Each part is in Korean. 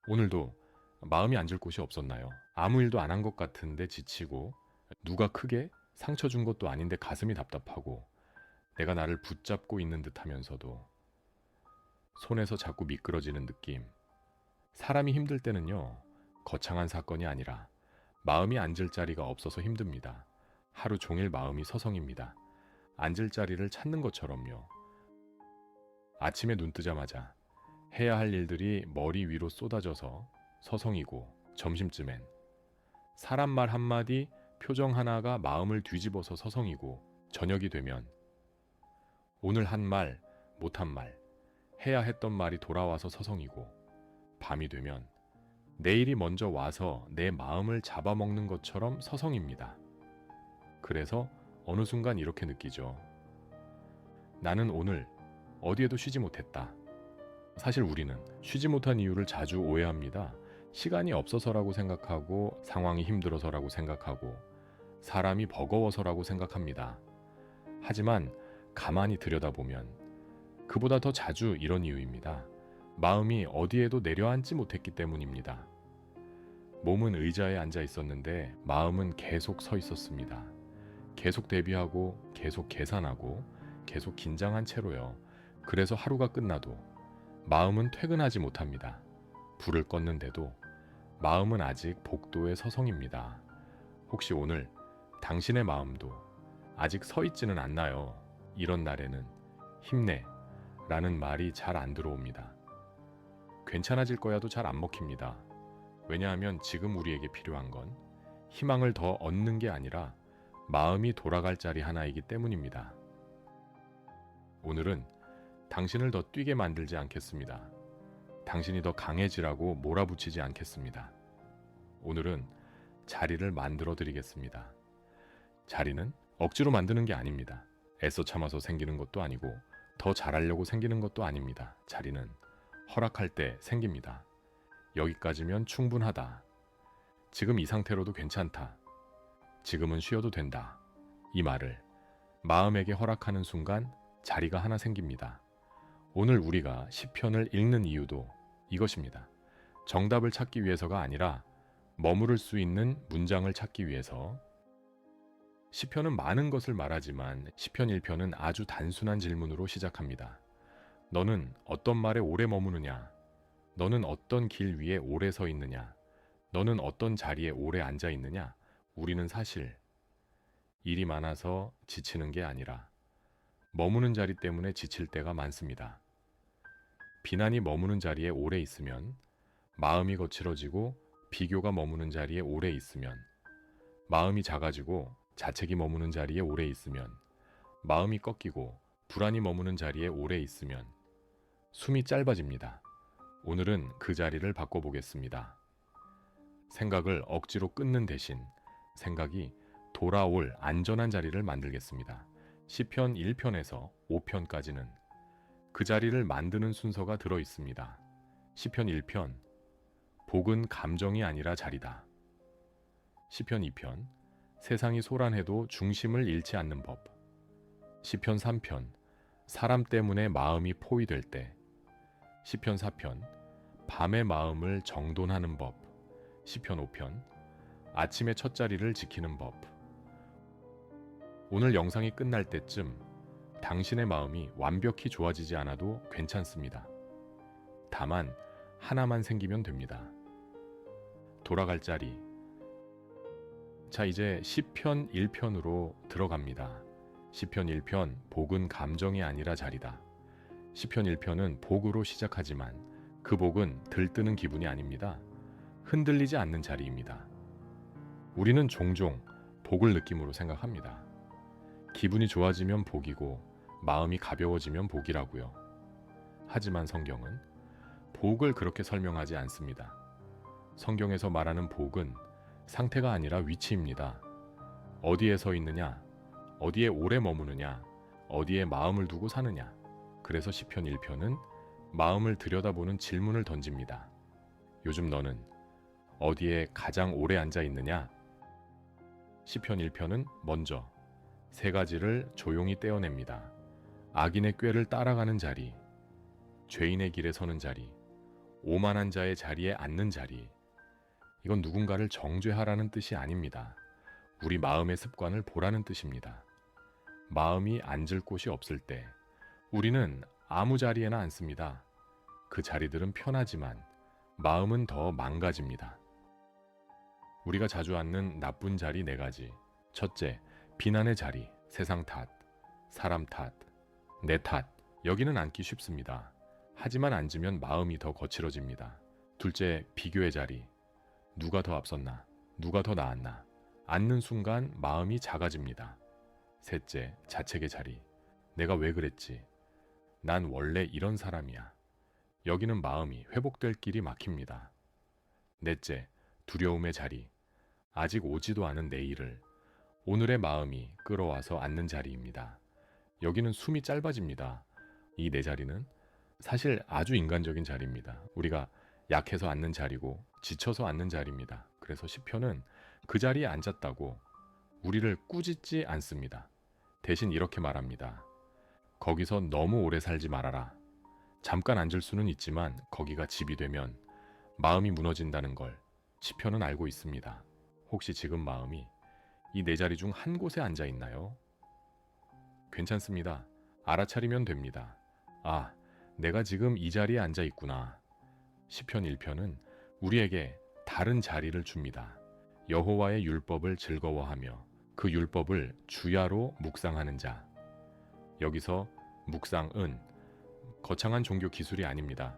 오늘도 마음이 앉을 곳이 없었나요? 아무 일도 안 한 것 같은데 지치고, 누가 크게 상처 준 것도 아닌데 가슴이 답답하고, 내가 나를 붙잡고 있는 듯 하면서도 손에서 자꾸 미끄러지는 느낌. 사람이 힘들 때는요, 거창한 사건이 아니라 마음이 앉을 자리가 없어서 힘듭니다. 하루 종일 마음이 서성입니다. 앉을 자리를 찾는 것처럼요. 아침에 눈 뜨자마자 해야 할 일들이 머리 위로 쏟아져서 서성이고, 점심쯤엔 사람 말 한마디, 표정 하나가 마음을 뒤집어서 서성이고, 저녁이 되면 오늘 한 말, 못한 말, 해야 했던 말이 돌아와서 서성이고, 밤이 되면 내일이 먼저 와서 내 마음을 잡아먹는 것처럼 서성입니다. 그래서 어느 순간 이렇게 느끼죠. 나는 오늘 어디에도 쉬지 못했다. 사실 우리는 쉬지 못한 이유를 자주 오해합니다. 시간이 없어서라고 생각하고, 상황이 힘들어서라고 생각하고, 사람이 버거워서라고 생각합니다. 하지만 가만히 들여다보면 그보다 더 자주 이런 이유입니다. 마음이 어디에도 내려앉지 못했기 때문입니다. 몸은 의자에 앉아 있었는데 마음은 계속 서 있었습니다. 계속 대비하고, 계속 계산하고, 계속 긴장한 채로요. 그래서 하루가 끝나도 마음은 퇴근하지 못합니다. 불을 껐는데도 마음은 아직 복도에 서성입니다. 혹시 오늘 당신의 마음도 아직 서 있지는 않나요? 이런 날에는 힘내 라는 말이 잘 안 들어옵니다. 괜찮아질 거야도 잘 안 먹힙니다. 왜냐하면 지금 우리에게 필요한 건 희망을 더 얻는 게 아니라 마음이 돌아갈 자리 하나이기 때문입니다. 오늘은 당신을 더 뛰게 만들지 않겠습니다. 당신이 더 강해지라고 몰아붙이지 않겠습니다. 오늘은 자리를 만들어 드리겠습니다. 자리는 억지로 만드는 게 아닙니다. 애써 참아서 생기는 것도 아니고, 더 잘하려고 생기는 것도 아닙니다. 자리는 허락할 때 생깁니다. 여기까지면 충분하다. 지금 이 상태로도 괜찮다. 지금은 쉬어도 된다. 이 말을 마음에게 허락하는 순간 자리가 하나 생깁니다. 오늘 우리가 시편을 읽는 이유도 이것입니다. 정답을 찾기 위해서가 아니라 머무를 수 있는 문장을 찾기 위해서. 시편은 많은 것을 말하지만 시편 1편은 아주 단순한 질문으로 시작합니다. 너는 어떤 말에 오래 머무느냐? 너는 어떤 길 위에 오래 서 있느냐? 너는 어떤 자리에 오래 앉아 있느냐? 우리는 사실 일이 많아서 지치는 게 아니라 머무는 자리 때문에 지칠 때가 많습니다. 비난이 머무는 자리에 오래 있으면, 마음이 거칠어지고 비교가 머무는 자리에 오래 있으면, 마음이 작아지고 자책이 머무는 자리에 오래 있으면, 마음이 꺾이고 불안이 머무는 자리에 오래 있으면 숨이 짧아집니다. 오늘은 그 자리를 바꿔보겠습니다. 생각을 억지로 끊는 대신 생각이 돌아올 안전한 자리를 만들겠습니다. 시편 1편에서 5편까지는 그 자리를 만드는 순서가 들어 있습니다. 시편 1편, 복은 감정이 아니라 자리다. 시편 2편, 세상이 소란해도 중심을 잃지 않는 법. 시편 3편, 사람 때문에 마음이 포위될 때. 시편 4편, 밤의 마음을 정돈하는 법. 시편 5편, 아침의 첫 자리를 지키는 법. 오늘 영상이 끝날 때쯤 당신의 마음이 완벽히 좋아지지 않아도 괜찮습니다. 다만 하나만 생기면 됩니다. 돌아갈 자리. 자, 이제 시편 1편으로 들어갑니다. 시편 1편, 복은 감정이 아니라 자리다. 시편 1편은 복으로 시작하지만 그 복은 들뜨는 기분이 아닙니다. 흔들리지 않는 자리입니다. 우리는 종종 복을 느낌으로 생각합니다. 기분이 좋아지면 복이고 마음이 가벼워지면 복이라고요. 하지만 성경은 복을 그렇게 설명하지 않습니다. 성경에서 말하는 복은 상태가 아니라 위치입니다. 어디에 서 있느냐, 어디에 오래 머무느냐, 어디에 마음을 두고 사느냐. 그래서 시편 1편은 마음을 들여다보는 질문을 던집니다. 요즘 너는 어디에 가장 오래 앉아 있느냐? 시편 1편은 먼저 세 가지를 조용히 떼어냅니다. 악인의 꾀를 따라가는 자리, 죄인의 길에 서는 자리, 오만한 자의 자리에 앉는 자리. 이건 누군가를 정죄하라는 뜻이 아닙니다. 우리 마음의 습관을 보라는 뜻입니다. 마음이 앉을 곳이 없을 때 우리는 아무 자리에나 앉습니다. 그 자리들은 편하지만 마음은 더 망가집니다. 우리가 자주 앉는 나쁜 자리 4가지. 첫째, 비난의 자리, 세상 탓, 사람 탓, 내 탓. 여기는 앉기 쉽습니다. 하지만 앉으면 마음이 더 거칠어집니다. 둘째, 비교의 자리. 누가 더 앞섰나? 누가 더 나았나? 앉는 순간 마음이 작아집니다. 셋째, 자책의 자리. 내가 왜 그랬지? 난 원래 이런 사람이야. 여기는 마음이 회복될 길이 막힙니다. 넷째, 두려움의 자리. 아직 오지도 않은 내일을 오늘의 마음이 끌어와서 앉는 자리입니다. 여기는 숨이 짧아집니다. 이 4자리는 사실 아주 인간적인 자리입니다. 우리가 약해서 앉는 자리고 지쳐서 앉는 자리입니다. 그래서 시편은 그 자리에 앉았다고 우리를 꾸짖지 않습니다. 대신 이렇게 말합니다. 거기서 너무 오래 살지 말아라. 잠깐 앉을 수는 있지만 거기가 집이 되면 마음이 무너진다는 걸 시편은 알고 있습니다. 혹시 지금 마음이 이 4자리 중 한 곳에 앉아 있나요? 괜찮습니다. 알아차리면 됩니다. 아, 내가 지금 이 자리에 앉아 있구나. 시편 1편은 우리에게 다른 자리를 줍니다. 여호와의 율법을 즐거워하며 그 율법을 주야로 묵상하는 자. 여기서 묵상은 거창한 종교 기술이 아닙니다.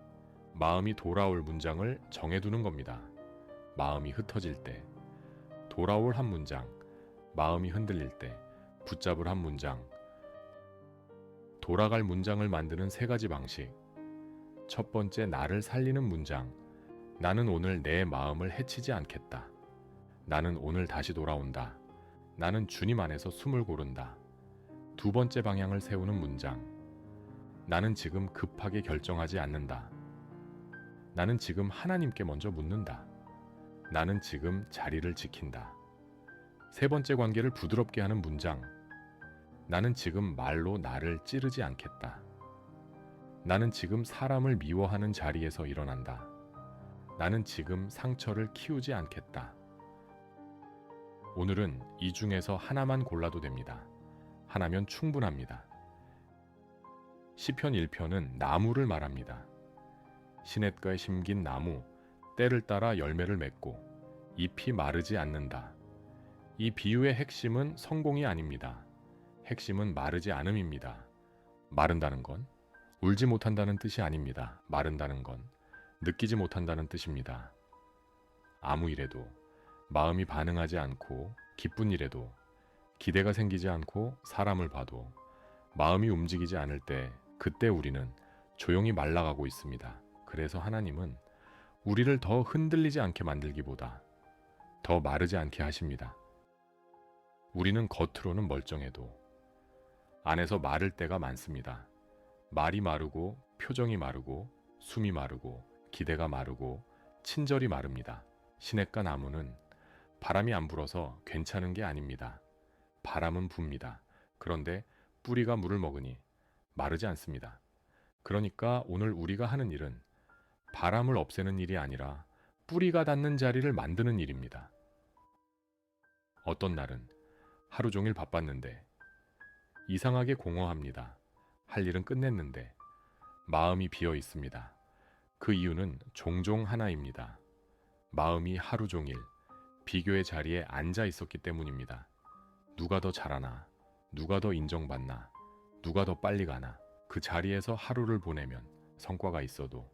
마음이 돌아올 문장을 정해두는 겁니다. 마음이 흩어질 때, 돌아올 한 문장, 마음이 흔들릴 때, 붙잡을 한 문장, 돌아갈 문장을 만드는 3가지 방식. 첫 번째, 나를 살리는 문장. 나는 오늘 내 마음을 해치지 않겠다. 나는 오늘 다시 돌아온다. 나는 주님 안에서 숨을 고른다. 두 번째 방향을 세우는 문장. 나는 지금 급하게 결정하지 않는다. 나는 지금 하나님께 먼저 묻는다. 나는 지금 자리를 지킨다. 3번째 관계를 부드럽게 하는 문장. 나는 지금 말로 나를 찌르지 않겠다. 나는 지금 사람을 미워하는 자리에서 일어난다. 나는 지금 상처를 키우지 않겠다. 오늘은 이 중에서 하나만 골라도 됩니다. 하나면 충분합니다. 시편 1편은 나무를 말합니다. 시냇가에 심긴 나무, 때를 따라 열매를 맺고 잎이 마르지 않는다. 이 비유의 핵심은 성공이 아닙니다. 핵심은 마르지 않음입니다. 마른다는 건 울지 못한다는 뜻이 아닙니다. 마른다는 건 느끼지 못한다는 뜻입니다. 아무 일에도 마음이 반응하지 않고 기쁜 일에도 기대가 생기지 않고 사람을 봐도 마음이 움직이지 않을 때 그때 우리는 조용히 말라가고 있습니다. 그래서 하나님은 우리를 더 흔들리지 않게 만들기보다 더 마르지 않게 하십니다. 우리는 겉으로는 멀쩡해도 안에서 마를 때가 많습니다. 말이 마르고 표정이 마르고 숨이 마르고 기대가 마르고 친절이 마릅니다. 시냇가 나무는 바람이 안 불어서 괜찮은 게 아닙니다. 바람은 붑니다. 그런데 뿌리가 물을 먹으니 마르지 않습니다. 그러니까 오늘 우리가 하는 일은 바람을 없애는 일이 아니라 뿌리가 닿는 자리를 만드는 일입니다. 어떤 날은 하루 종일 바빴는데 이상하게 공허합니다. 할 일은 끝냈는데 마음이 비어 있습니다. 그 이유는 종종 하나입니다. 마음이 하루 종일 비교의 자리에 앉아 있었기 때문입니다. 누가 더 잘하나, 누가 더 인정받나, 누가 더 빨리 가나, 그 자리에서 하루를 보내면 성과가 있어도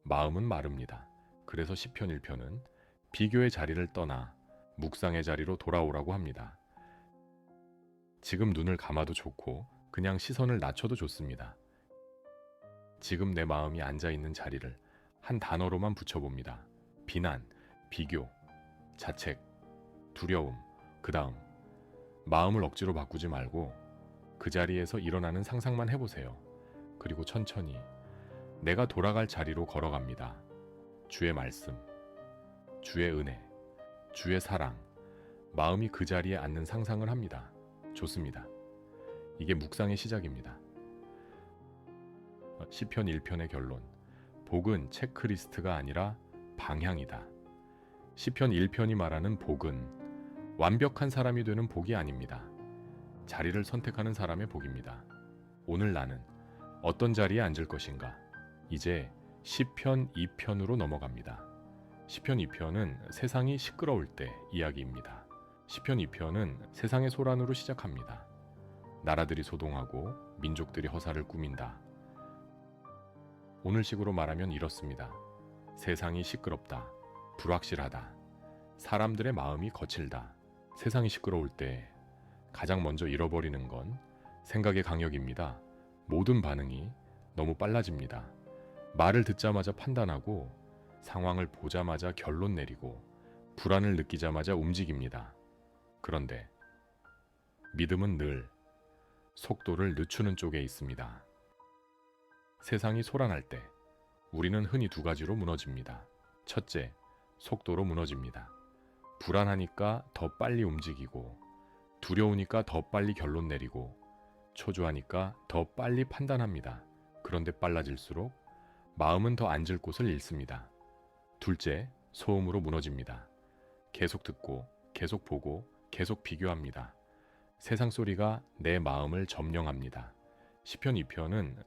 마음은 마릅니다. 그래서 시편 1편은 비교의 자리를 떠나 묵상의 자리로 돌아오라고 합니다. 지금 눈을 감아도 좋고 그냥 시선을 낮춰도 좋습니다. 지금 내 마음이 앉아있는 자리를 한 단어로만 붙여봅니다. 비난, 비교, 자책, 두려움, 그 다음 마음을 억지로 바꾸지 말고 그 자리에서 일어나는 상상만 해보세요. 그리고 천천히 내가 돌아갈 자리로 걸어갑니다. 주의 말씀, 주의 은혜, 주의 사랑, 마음이 그 자리에 앉는 상상을 합니다. 좋습니다. 이게 묵상의 시작입니다. 시편 1편의 결론. 복은 체크리스트가 아니라 방향이다. 시편 1편이 말하는 복은 완벽한 사람이 되는 복이 아닙니다. 자리를 선택하는 사람의 복입니다. 오늘 나는 어떤 자리에 앉을 것인가? 이제 시편 2편으로 넘어갑니다. 시편 2편은 세상이 시끄러울 때 이야기입니다. 시편 2편은 세상의 소란으로 시작합니다. 나라들이 소동하고 민족들이 허사를 꾸민다. 오늘식으로 말하면 이렇습니다. 세상이 시끄럽다. 불확실하다. 사람들의 마음이 거칠다. 세상이 시끄러울 때 가장 먼저 잃어버리는 건 생각의 강역입니다. 모든 반응이 너무 빨라집니다. 말을 듣자마자 판단하고 상황을 보자마자 결론 내리고 불안을 느끼자마자 움직입니다. 그런데 믿음은 늘 속도를 늦추는 쪽에 있습니다. 세상이 소란할 때 우리는 흔히 두 가지로 무너집니다. 첫째, 속도로 무너집니다. 불안하니까 더 빨리 움직이고 두려우니까 더 빨리 결론 내리고 초조하니까 더 빨리 판단합니다. 그런데 빨라질수록 마음은 더 앉을 곳을 잃습니다. 둘째, 소음으로 무너집니다. 계속 듣고 계속 보고 계속 비교합니다. 세상 소리가 내 마음을 점령합니다. 시편 2편은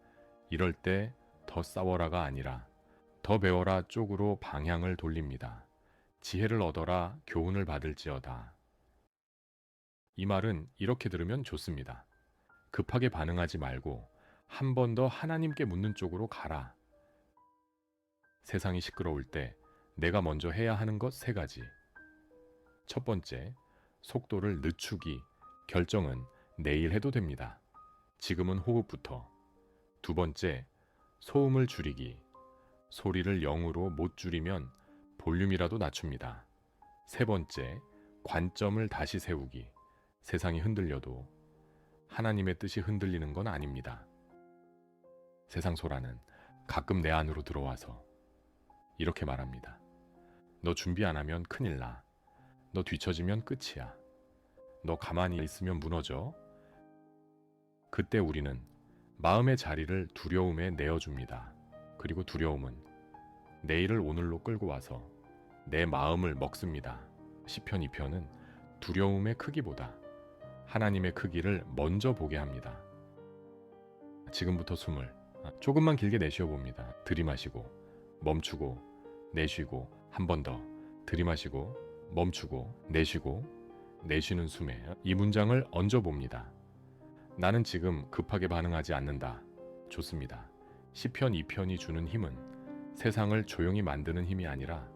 이럴 때 더 싸워라가 아니라 더 배워라 쪽으로 방향을 돌립니다. 지혜를 얻어라 교훈을 받을지어다. 이 말은 이렇게 들으면 좋습니다. 급하게 반응하지 말고 한 번 더 하나님께 묻는 쪽으로 가라. 세상이 시끄러울 때 내가 먼저 해야 하는 것 3가지. 첫 번째, 속도를 늦추기. 결정은 내일 해도 됩니다. 지금은 호흡부터. 두 번째, 소음을 줄이기. 소리를 0으로 못 줄이면 볼륨이라도 낮춥니다. 세 번째, 관점을 다시 세우기. 세상이 흔들려도 하나님의 뜻이 흔들리는 건 아닙니다. 세상 소란은 가끔 내 안으로 들어와서 이렇게 말합니다. 너 준비 안 하면 큰일 나. 너 뒤처지면 끝이야. 너 가만히 있으면 무너져. 그때 우리는 마음의 자리를 두려움에 내어줍니다. 그리고 두려움은 내일을 오늘로 끌고 와서 내 마음을 먹습니다. 시편 2편은 두려움의 크기보다 하나님의 크기를 먼저 보게 합니다. 지금부터 숨을 조금만 길게 내쉬어 봅니다. 들이마시고 멈추고 내쉬고 한 번 더 들이마시고 멈추고 내쉬고 내쉬는 숨에 이 문장을 얹어 봅니다. 나는 지금 급하게 반응하지 않는다. 좋습니다. 시편 2편이 주는 힘은 세상을 조용히 만드는 힘이 아니라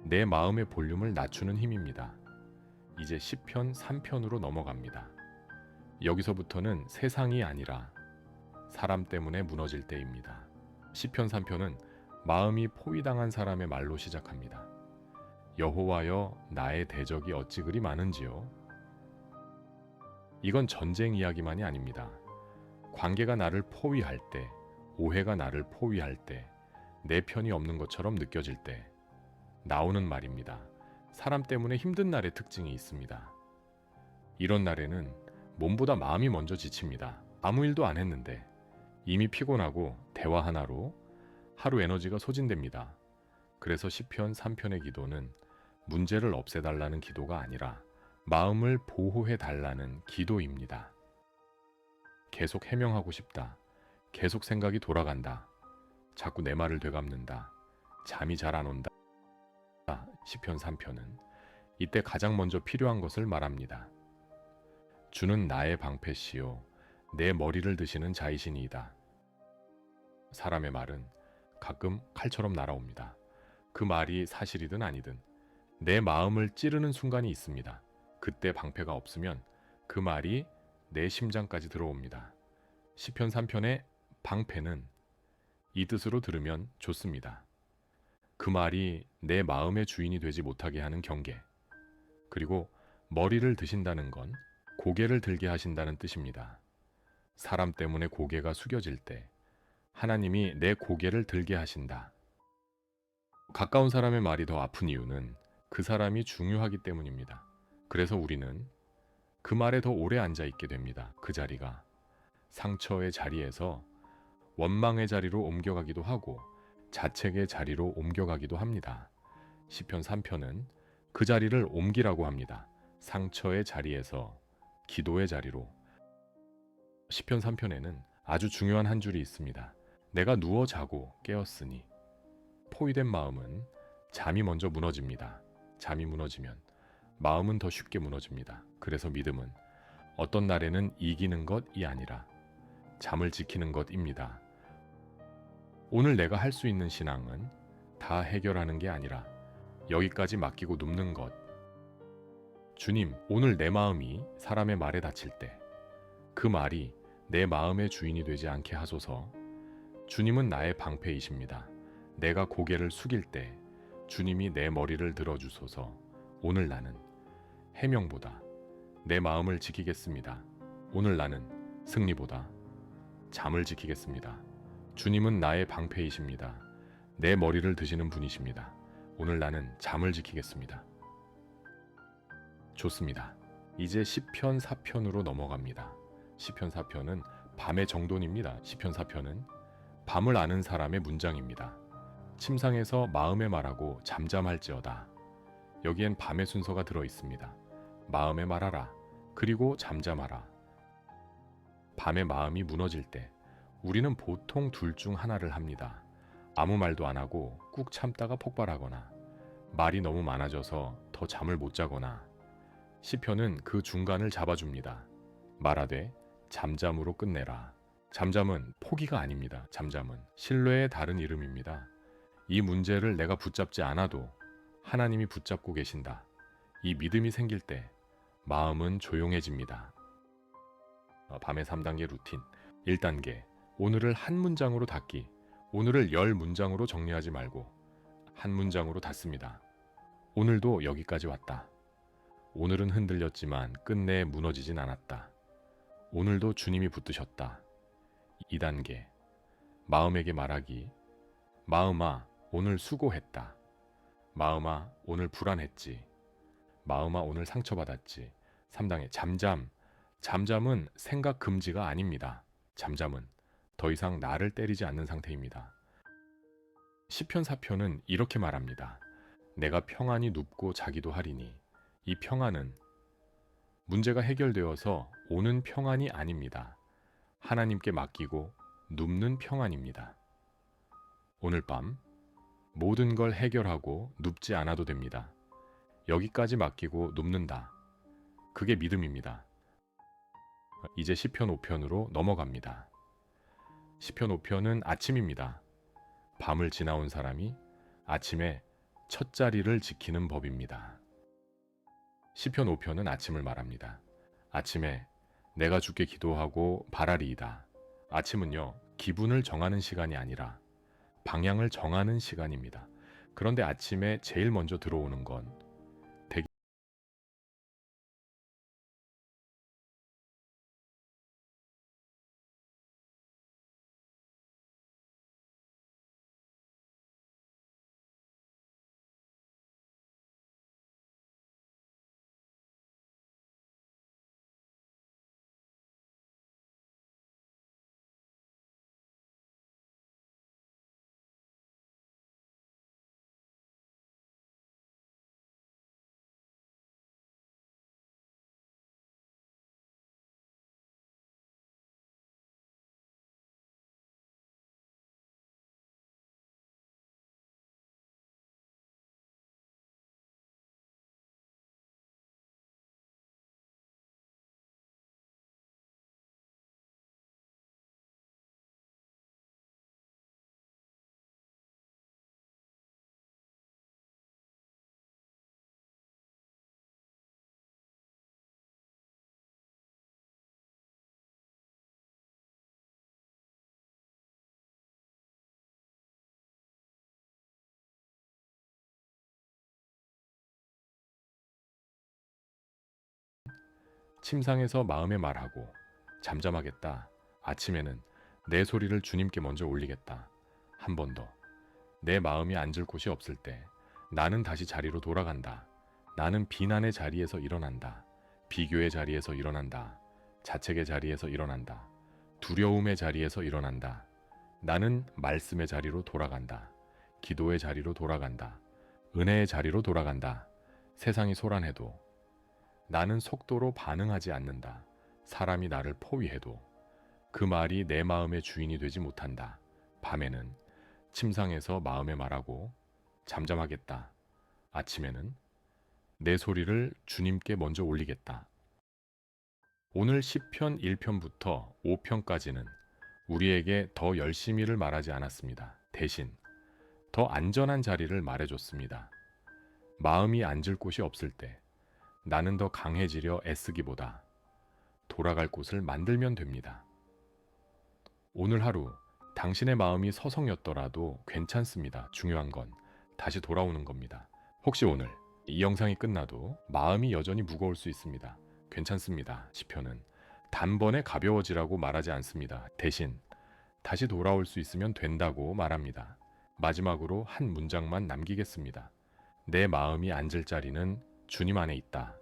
내 마음의 볼륨을 낮추는 힘입니다. 이제 시편 3편으로 넘어갑니다. 여기서부터는 세상이 아니라 사람 때문에 무너질 때입니다. 시편 3편은 마음이 포위당한 사람의 말로 시작합니다. 여호와여 나의 대적이 어찌 그리 많은지요. 이건 전쟁 이야기만이 아닙니다. 관계가 나를 포위할 때, 오해가 나를 포위할 때, 내 편이 없는 것처럼 느껴질 때 나오는 말입니다. 사람 때문에 힘든 날의 특징이 있습니다. 이런 날에는 몸보다 마음이 먼저 지칩니다. 아무 일도 안 했는데 이미 피곤하고 대화 하나로 하루 에너지가 소진됩니다. 그래서 시편 3편의 기도는 문제를 없애달라는 기도가 아니라 마음을 보호해달라는 기도입니다. 계속 해명하고 싶다. 계속 생각이 돌아간다. 자꾸 내 말을 되갚는다. 잠이 잘 안 온다. 시편 3편은 이때 가장 먼저 필요한 것을 말합니다. 주는 나의 방패시요 내 머리를 드시는 자이시니이다. 사람의 말은 가끔 칼처럼 날아옵니다. 그 말이 사실이든 아니든 내 마음을 찌르는 순간이 있습니다. 그때 방패가 없으면 그 말이 내 심장까지 들어옵니다. 시편 3편의 방패는 이 뜻으로 들으면 좋습니다. 그 말이 내 마음의 주인이 되지 못하게 하는 경계. 그리고 머리를 드신다는 건 고개를 들게 하신다는 뜻입니다. 사람 때문에 고개가 숙여질 때 하나님이 내 고개를 들게 하신다. 가까운 사람의 말이 더 아픈 이유는 그 사람이 중요하기 때문입니다. 그래서 우리는 그 말에 더 오래 앉아 있게 됩니다. 그 자리가 상처의 자리에서 원망의 자리로 옮겨가기도 하고 자책의 자리로 옮겨가기도 합니다. 시편 3편은 그 자리를 옮기라고 합니다. 상처의 자리에서 기도의 자리로. 시편 3편에는 아주 중요한 한 줄이 있습니다. 내가 누워 자고 깨었으니. 포위된 마음은 잠이 먼저 무너집니다. 잠이 무너지면 마음은 더 쉽게 무너집니다. 그래서 믿음은 어떤 날에는 이기는 것이 아니라 잠을 지키는 것입니다. 오늘 내가 할 수 있는 신앙은 다 해결하는 게 아니라 여기까지 맡기고 눕는 것. 주님, 오늘 내 마음이 사람의 말에 닫힐 때 그 말이 내 마음의 주인이 되지 않게 하소서. 주님은 나의 방패이십니다. 내가 고개를 숙일 때 주님이 내 머리를 들어주소서. 오늘 나는 해명보다 내 마음을 지키겠습니다. 오늘 나는 승리보다 잠을 지키겠습니다. 주님은 나의 방패이십니다. 내 머리를 드시는 분이십니다. 오늘 나는 잠을 지키겠습니다. 좋습니다. 이제 시편 4편으로 넘어갑니다. 시편 4편은 밤의 정돈입니다. 시편 4편은 밤을 아는 사람의 문장입니다. 침상에서 마음에 말하고 잠잠할지어다. 여기엔 밤의 순서가 들어 있습니다. 마음에 말하라. 그리고 잠잠하라. 밤에 마음이 무너질 때 우리는 보통 둘 중 하나를 합니다. 아무 말도 안 하고 꾹 참다가 폭발하거나 말이 너무 많아져서 더 잠을 못 자거나. 시편은 그 중간을 잡아줍니다. 말하되 잠잠으로 끝내라. 잠잠은 포기가 아닙니다. 잠잠은 신뢰의 다른 이름입니다. 이 문제를 내가 붙잡지 않아도 하나님이 붙잡고 계신다. 이 믿음이 생길 때 마음은 조용해집니다. 밤의 3단계 루틴. 1단계. 오늘을 한 문장으로 닫기. 오늘을 10문장으로 정리하지 말고 한 문장으로 닫습니다. 오늘도 여기까지 왔다. 오늘은 흔들렸지만 끝내 무너지진 않았다. 오늘도 주님이 붙드셨다. 2단계. 마음에게 말하기. 마음아, 오늘 수고했다. 마음아, 오늘 불안했지. 마음아, 오늘 상처받았지. 3단계. 잠잠. 잠잠은 생각 금지가 아닙니다. 잠잠은 더 이상 나를 때리지 않는 상태입니다. 시편 4편은 이렇게 말합니다. 내가 평안히 눕고 자기도 하리니. 이 평안은 문제가 해결되어서 오는 평안이 아닙니다. 하나님께 맡기고 눕는 평안입니다. 오늘 밤 모든 걸 해결하고 눕지 않아도 됩니다. 여기까지 맡기고 눕는다. 그게 믿음입니다. 이제 시편 5편으로 넘어갑니다. 시편 5편은 아침입니다. 밤을 지나온 사람이 아침에 첫 자리를 지키는 법입니다. 시편 5편은 아침을 말합니다. 아침에 내가 주께 기도하고 바라리이다. 아침은요, 기분을 정하는 시간이 아니라 방향을 정하는 시간입니다. 그런데 아침에 제일 먼저 들어오는 건 대기 침상에서 마음에 말하고 잠잠하겠다. 아침에는 내 소리를 주님께 먼저 올리겠다. 한 번 더. 내 마음이 앉을 곳이 없을 때 나는 다시 자리로 돌아간다. 나는 비난의 자리에서 일어난다. 비교의 자리에서 일어난다. 자책의 자리에서 일어난다. 두려움의 자리에서 일어난다. 나는 말씀의 자리로 돌아간다. 기도의 자리로 돌아간다. 은혜의 자리로 돌아간다. 세상이 소란해도 나는 속도로 반응하지 않는다. 사람이 나를 포위해도 그 말이 내 마음의 주인이 되지 못한다. 밤에는 침상에서 마음에 말하고 잠잠하겠다. 아침에는 내 소리를 주님께 먼저 올리겠다. 오늘 시편 1편부터 5편까지는 우리에게 더 열심히를 말하지 않았습니다. 대신 더 안전한 자리를 말해줬습니다. 마음이 앉을 곳이 없을 때 나는 더 강해지려 애쓰기보다 돌아갈 곳을 만들면 됩니다. 오늘 하루 당신의 마음이 서성였더라도 괜찮습니다. 중요한 건 다시 돌아오는 겁니다. 혹시 오늘 이 영상이 끝나도 마음이 여전히 무거울 수 있습니다. 괜찮습니다. 시편은 단번에 가벼워지라고 말하지 않습니다. 대신 다시 돌아올 수 있으면 된다고 말합니다. 마지막으로 한 문장만 남기겠습니다. 내 마음이 앉을 자리는 주님 안에 있다.